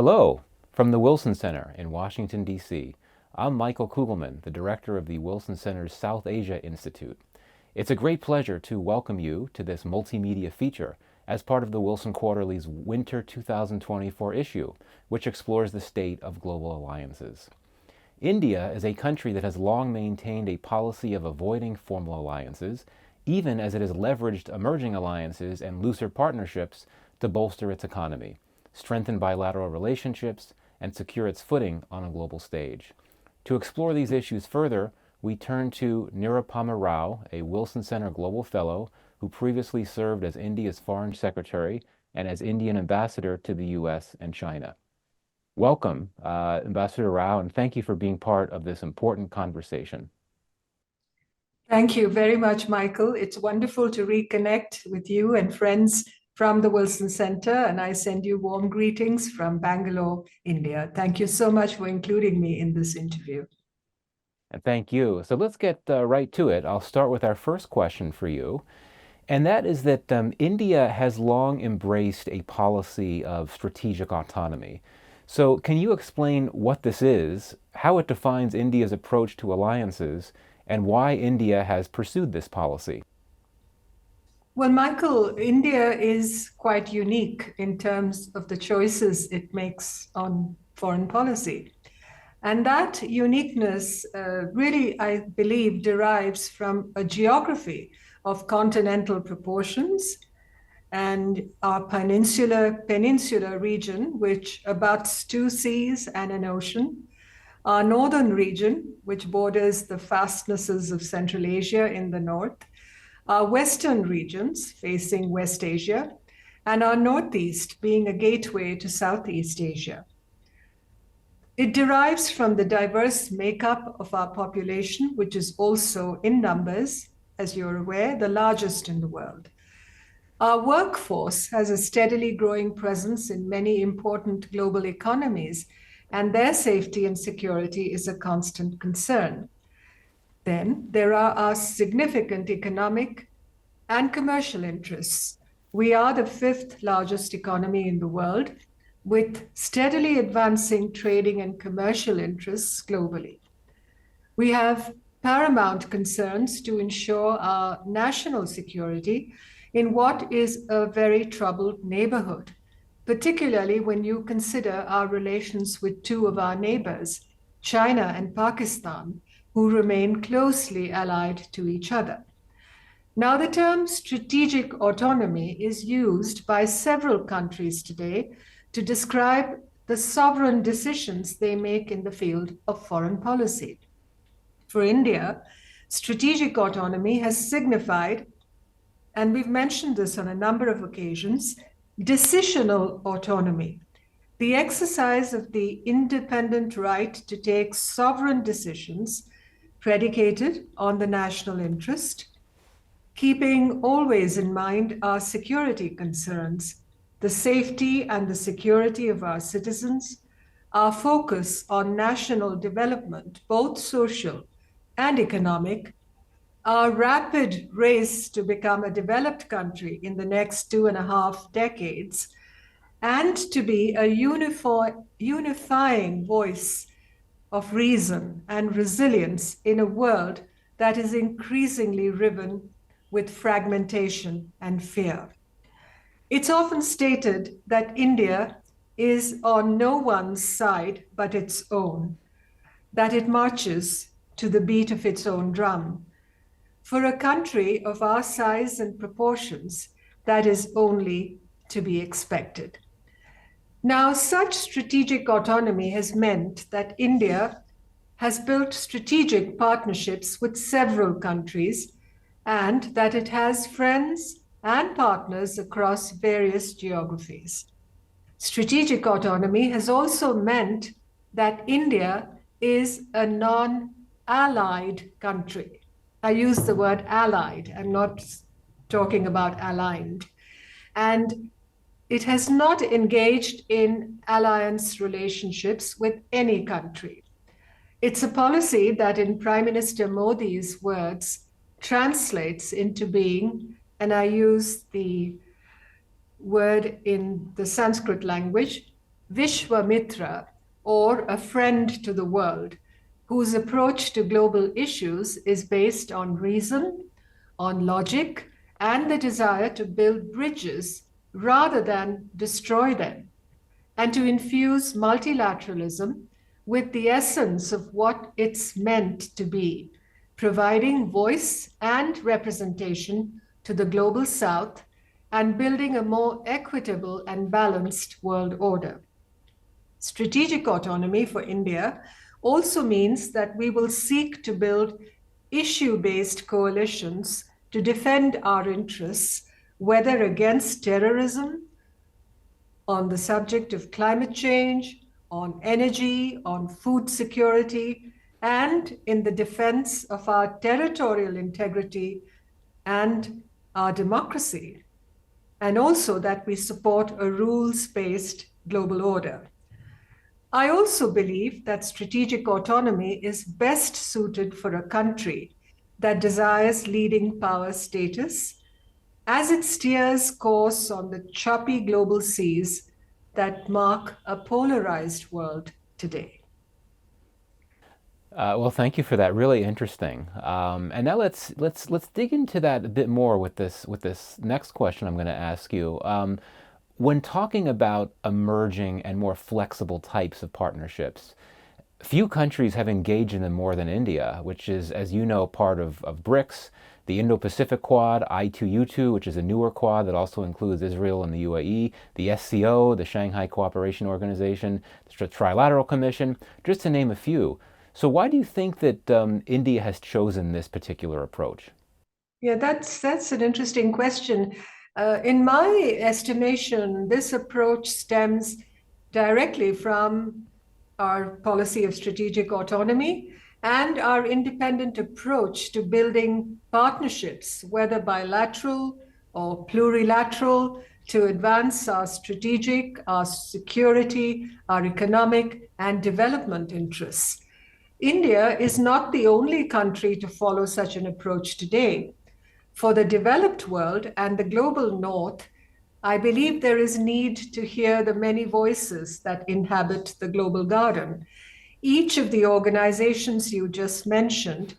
Hello, from the Wilson Center in Washington, D.C. I'm Michael Kugelman, the director of the Wilson Center's South Asia Institute. It's a great pleasure to welcome you to this multimedia feature as part of the Wilson Quarterly's Winter 2024 issue, which explores the state of global alliances. India is a country that has long maintained a policy of avoiding formal alliances, even as it has leveraged emerging alliances and looser partnerships to bolster its economy, strengthen bilateral relationships, and secure its footing on a global stage. To explore these issues further, we turn to Nirupama Rao, a Wilson Center Global Fellow who previously served as India's Foreign Secretary and as Indian Ambassador to the U.S. and China. Welcome, Ambassador Rao, and thank you for being part of this important conversation. Thank you very much, Michael. It's wonderful to reconnect with you and friends from the Wilson Center, and I send you warm greetings from Bangalore, India. Thank you so much for including me in this interview. And thank you. So let's get right to it. I'll start with our first question for you. And that is that India has long embraced a policy of strategic autonomy. So can you explain what this is, how it defines India's approach to alliances, and why India has pursued this policy? Well, Michael, India is quite unique in terms of the choices it makes on foreign policy. And that uniqueness really, I believe, derives from a geography of continental proportions and our peninsular region, which abuts two seas and an ocean, our northern region, which borders the fastnesses of Central Asia in the north, our western regions facing West Asia, and our northeast being a gateway to Southeast Asia. It derives from the diverse makeup of our population, which is also in numbers, as you're aware, the largest in the world. Our workforce has a steadily growing presence in many important global economies, and their safety and security is a constant concern. Then there are our significant economic and commercial interests. We are the fifth largest economy in the world, with steadily advancing trading and commercial interests globally. We have paramount concerns to ensure our national security in what is a very troubled neighborhood, particularly when you consider our relations with two of our neighbors, China and Pakistan, who remain closely allied to each other. Now, the term strategic autonomy is used by several countries today to describe the sovereign decisions they make in the field of foreign policy. For India, strategic autonomy has signified, and we've mentioned this on a number of occasions, decisional autonomy, the exercise of the independent right to take sovereign decisions predicated on the national interest, keeping always in mind our security concerns, the safety and the security of our citizens, our focus on national development, both social and economic, our rapid race to become a developed country in the next 2.5 decades, and to be a unifying voice of reason and resilience in a world that is increasingly riven with fragmentation and fear. It's often stated that India is on no one's side but its own, that it marches to the beat of its own drum. For a country of our size and proportions, that is only to be expected. Now, such strategic autonomy has meant that India has built strategic partnerships with several countries and that it has friends and partners across various geographies. Strategic autonomy has also meant that India is a non-allied country. I use the word allied, I'm not talking about aligned. And it has not engaged in alliance relationships with any country. It's a policy that, in Prime Minister Modi's words, translates into being, and I use the word in the Sanskrit language, Vishwamitra, or a friend to the world, whose approach to global issues is based on reason, on logic, and the desire to build bridges rather than destroy them, and to infuse multilateralism with the essence of what it's meant to be, providing voice and representation to the global south and building a more equitable and balanced world order. Strategic autonomy for India also means that we will seek to build issue-based coalitions to defend our interests, whether against terrorism, on the subject of climate change, on energy, on food security, and in the defense of our territorial integrity and our democracy, and also that we support a rules-based global order. I also believe that strategic autonomy is best suited for a country that desires leading power status as it steers course on the choppy global seas that mark a polarized world today. Well, thank you for that. Really interesting. And now let's dig into that a bit more with this next question I'm going to ask you. When talking about emerging and more flexible types of partnerships, few countries have engaged in them more than India, which is, as you know, part of BRICS, the Indo-Pacific Quad, I2U2, which is a newer quad that also includes Israel and the UAE, the SCO, the Shanghai Cooperation Organization, the Trilateral Commission, just to name a few. So why do you think that India has chosen this particular approach? Yeah, that's an interesting question. In my estimation, this approach stems directly from our policy of strategic autonomy and our independent approach to building partnerships, whether bilateral or plurilateral, to advance our strategic, our security, our economic, and development interests. India is not the only country to follow such an approach today. For the developed world and the global north, I believe there is need to hear the many voices that inhabit the global garden. Each of the organizations you just mentioned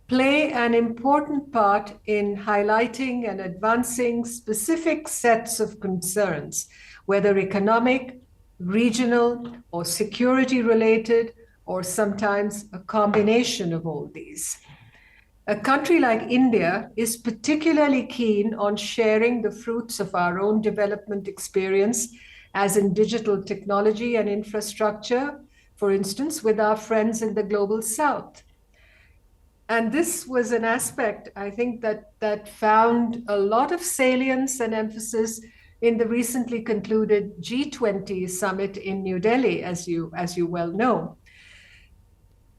play an important part in highlighting and advancing specific sets of concerns, whether economic, regional, or security related, or sometimes a combination of all these. A country like India is particularly keen on sharing the fruits of our own development experience, as in digital technology and infrastructure, for instance, with our friends in the global south. And this was an aspect, I think, that found a lot of salience and emphasis in the recently concluded G20 summit in New Delhi, as you well know.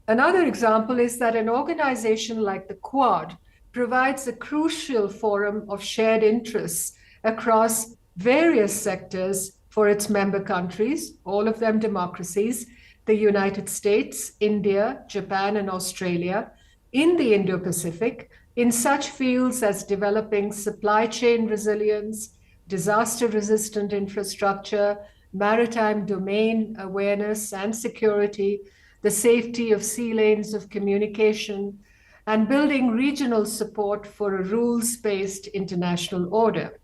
Another example is that an organization like the Quad provides a crucial forum of shared interests across various sectors for its member countries, all of them democracies, the United States, India, Japan, and Australia, in the Indo-Pacific, in such fields as developing supply chain resilience, disaster-resistant infrastructure, maritime domain awareness and security, the safety of sea lanes of communication, and building regional support for a rules-based international order.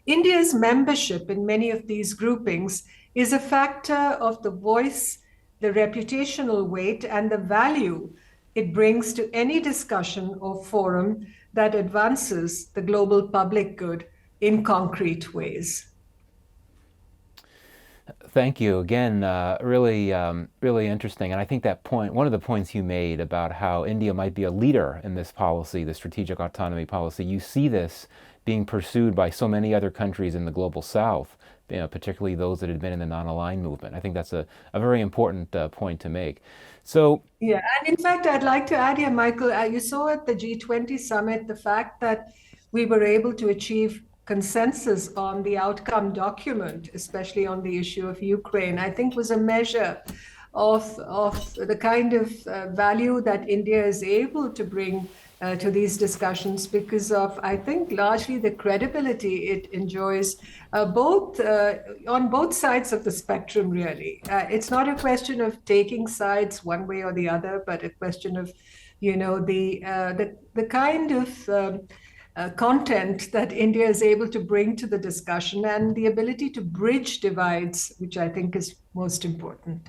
India's membership in many of these groupings is a factor of the voice, the reputational weight, and the value it brings to any discussion or forum that advances the global public good in concrete ways. Thank you again. Really interesting. And I think that point, one of the points you made about how India might be a leader in this policy, the strategic autonomy policy, you see this being pursued by so many other countries in the global south, particularly those that had been in the non-aligned movement. I think that's a very important point to make. So, yeah, and in fact, I'd like to add here, Michael, you saw at the G20 summit the fact that we were able to achieve consensus on the outcome document, especially on the issue of Ukraine, I think was a measure of the kind of value that India is able to bring to these discussions because of, I think, largely the credibility it enjoys both on both sides of the spectrum, really. It's not a question of taking sides one way or the other, but a question of, the kind of content that India is able to bring to the discussion and the ability to bridge divides, which I think is most important.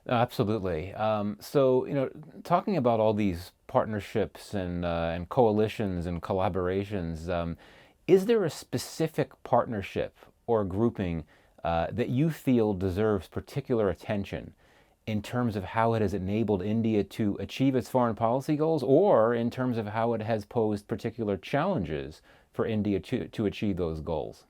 Absolutely. So, talking about all these partnerships and coalitions and collaborations, is there a specific partnership or grouping that you feel deserves particular attention in terms of how it has enabled India to achieve its foreign policy goals, or in terms of how it has posed particular challenges for India to achieve those goals?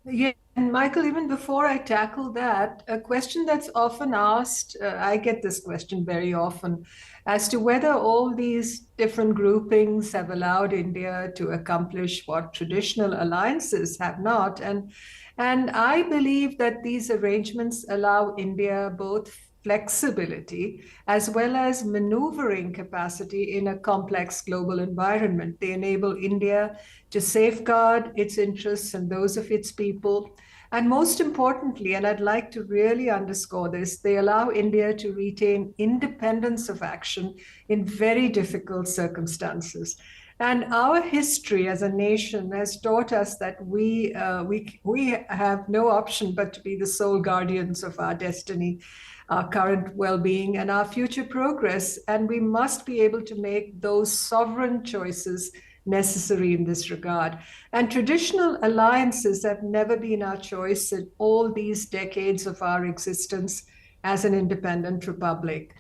Yeah, and Michael, even before I tackle that, a question that's often asked, I get this question very often, as to whether all these different groupings have allowed India to accomplish what traditional alliances have not. And I believe that these arrangements allow India both flexibility as well as maneuvering capacity in a complex global environment. They enable India to safeguard its interests and those of its people. And most importantly, and I'd like to really underscore this, they allow India to retain independence of action in very difficult circumstances. And our history as a nation has taught us that we have no option but to be the sole guardians of our destiny, our current well-being, and our future progress. And we must be able to make those sovereign choices necessary in this regard. And traditional alliances have never been our choice in all these decades of our existence as an independent republic.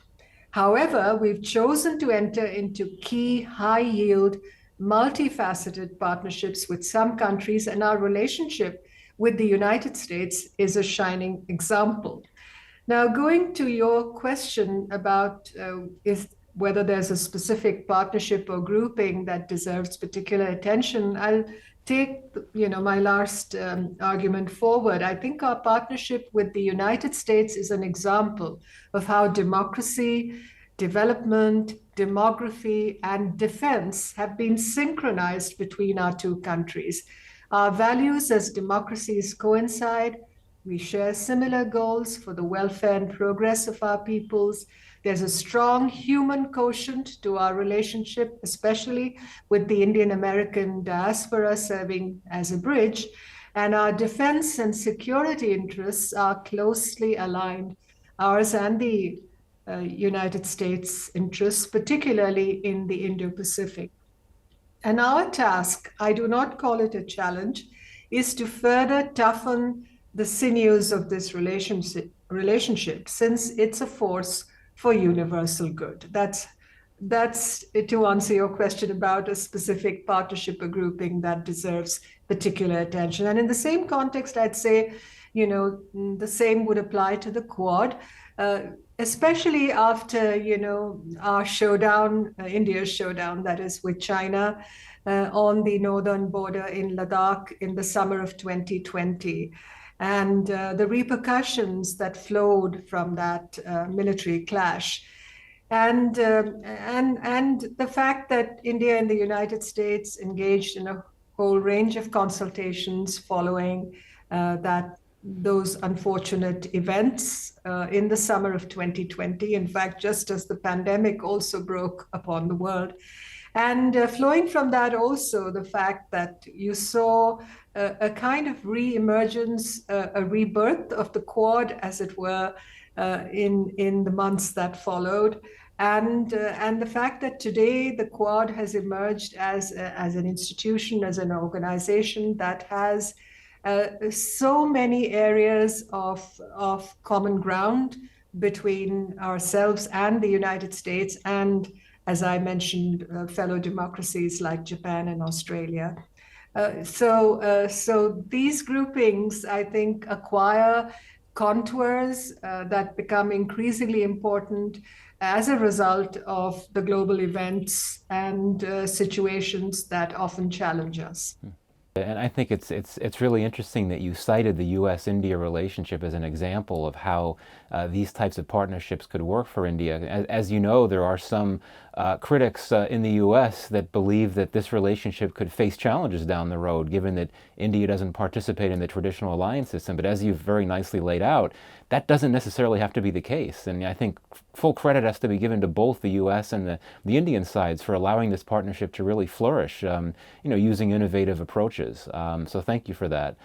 However, we've chosen to enter into key, high yield, multifaceted partnerships with some countries, and our relationship with the United States is a shining example. Now, going to your question about whether there's a specific partnership or grouping that deserves particular attention, I'll take my last argument forward. I think our partnership with the United States is an example of how democracy, development, demography, and defense have been synchronized between our two countries. Our values as democracies coincide. We share similar goals for the welfare and progress of our peoples. There's a strong human quotient to our relationship, especially with the Indian American diaspora serving as a bridge. And our defense and security interests are closely aligned, ours and the United States interests, particularly in the Indo-Pacific. And our task, I do not call it a challenge, is to further toughen the sinews of this relationship, since it's a force for universal good. That's to answer your question about a specific partnership or grouping that deserves particular attention. And in the same context, I'd say, the same would apply to the Quad, especially after, our showdown, India's showdown, that is with China, on the northern border in Ladakh in the summer of 2020. And the repercussions that flowed from that military clash. And the fact that India and the United States engaged in a whole range of consultations following those unfortunate events in the summer of 2020, in fact, just as the pandemic also broke upon the world. And flowing from that also the fact that you saw a kind of re-emergence, a rebirth of the Quad, as it were, in the months that followed. And the fact that today the Quad has emerged as an institution, as an organization that has so many areas of common ground between ourselves and the United States, and as I mentioned, fellow democracies like Japan and Australia. So these groupings, I think, acquire contours that become increasingly important as a result of the global events and situations that often challenge us. And I think it's really interesting that you cited the U.S.-India relationship as an example of how these types of partnerships could work for India. As you know, there are some critics in the U.S. that believe that this relationship could face challenges down the road, given that India doesn't participate in the traditional alliance system. But as you've very nicely laid out, that doesn't necessarily have to be the case. And I think full credit has to be given to both the U.S. and the Indian sides for allowing this partnership to really flourish, using innovative approaches. So thank you for that.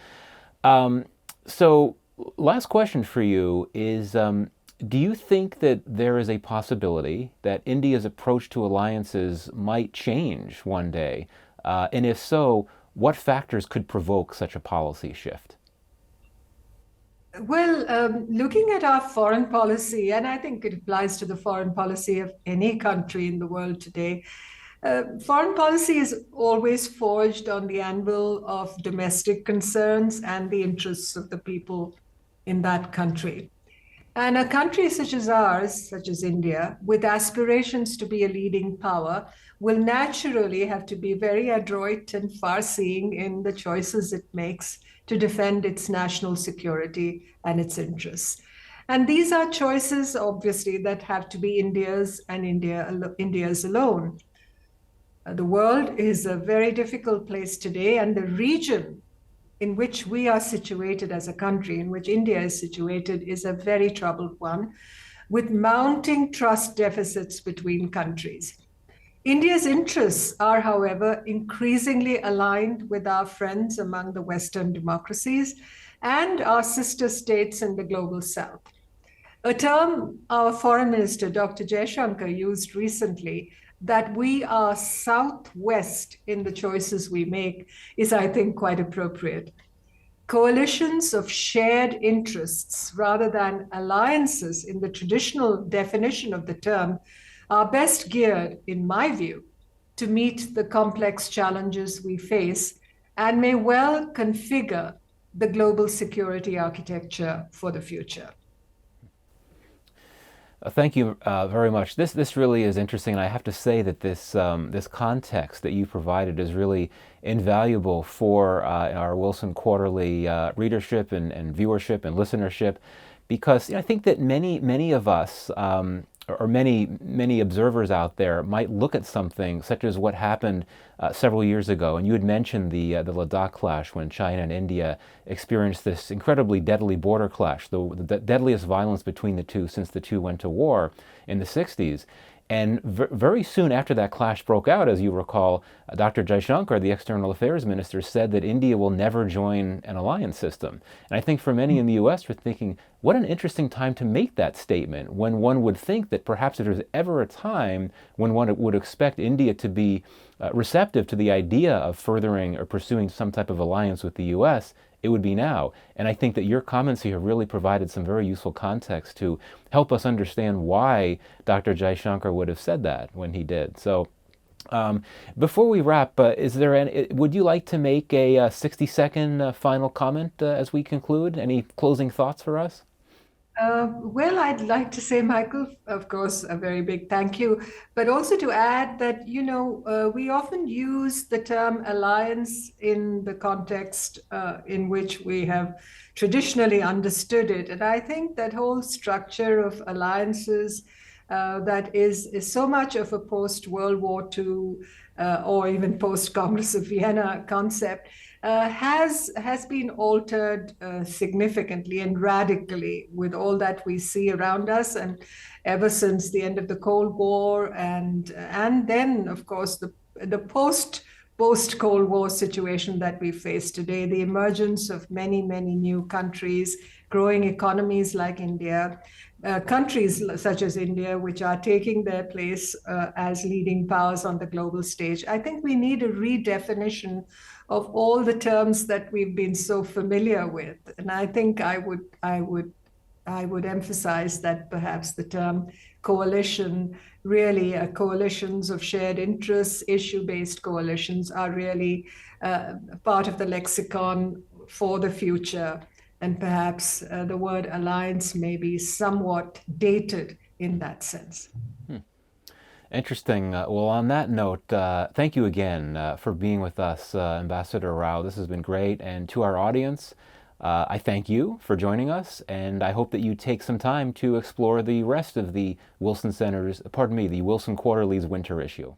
So last question for you is, do you think that there is a possibility that India's approach to alliances might change one day? And if so, what factors could provoke such a policy shift? Well, looking at our foreign policy, and I think it applies to the foreign policy of any country in the world today, foreign policy is always forged on the anvil of domestic concerns and the interests of the people in that country. And a country such as ours, such as India, with aspirations to be a leading power, will naturally have to be very adroit and far seeing in the choices it makes to defend its national security and its interests. And these are choices, obviously, that have to be India's and India's alone. The world is a very difficult place today, and the region in which we are situated as a country, in which India is situated, is a very troubled one, with mounting trust deficits between countries. India's interests are, however, increasingly aligned with our friends among the Western democracies and our sister states in the global South. A term our foreign minister, Dr. Jaishankar, used recently, that we are southwest in the choices we make, is, I think, quite appropriate. Coalitions of shared interests rather than alliances in the traditional definition of the term are best geared, in my view, to meet the complex challenges we face and may well configure the global security architecture for the future. Thank you very much. This really is interesting, and I have to say that this context that you provided is really invaluable for our Wilson Quarterly readership and viewership and listenership, because I think that many of us or many observers out there might look at something such as what happened several years ago. And you had mentioned the Ladakh clash, when China and India experienced this incredibly deadly border clash, the deadliest violence between the two since the two went to war in the 60s. And very soon after that clash broke out, as you recall, Dr. Jaishankar, the External Affairs Minister, said that India will never join an alliance system. And I think for many in the U.S. were thinking, what an interesting time to make that statement, when one would think that perhaps if there was ever a time when one would expect India to be receptive to the idea of furthering or pursuing some type of alliance with the U.S., it would be now. And I think that your comments here have really provided some very useful context to help us understand why Dr. Jaishankar would have said that when he did. So before we wrap, would you like to make a 60-second final comment as we conclude? Any closing thoughts for us? Well, I'd like to say, Michael, of course, a very big thank you, but also to add that, we often use the term alliance in the context in which we have traditionally understood it. And I think that whole structure of alliances that is so much of a post-World War II or even post-Congress of Vienna concept has been altered significantly and radically with all that we see around us, and ever since the end of the Cold War, and then, of course, the post-Cold War situation that we face today, the emergence of many new countries, growing economies like India, countries such as India, which are taking their place as leading powers on the global stage. I think we need a redefinition of all the terms that we've been so familiar with. And I think I would emphasize that perhaps the term coalition, really coalitions of shared interests, issue-based coalitions, are really part of the lexicon for the future. And perhaps the word alliance may be somewhat dated in that sense. Interesting. Well, on that note, thank you again for being with us, Ambassador Rao. This has been great. And to our audience, I thank you for joining us, and I hope that you take some time to explore the rest of the Wilson Center's, pardon me, the Wilson Quarterly's winter issue.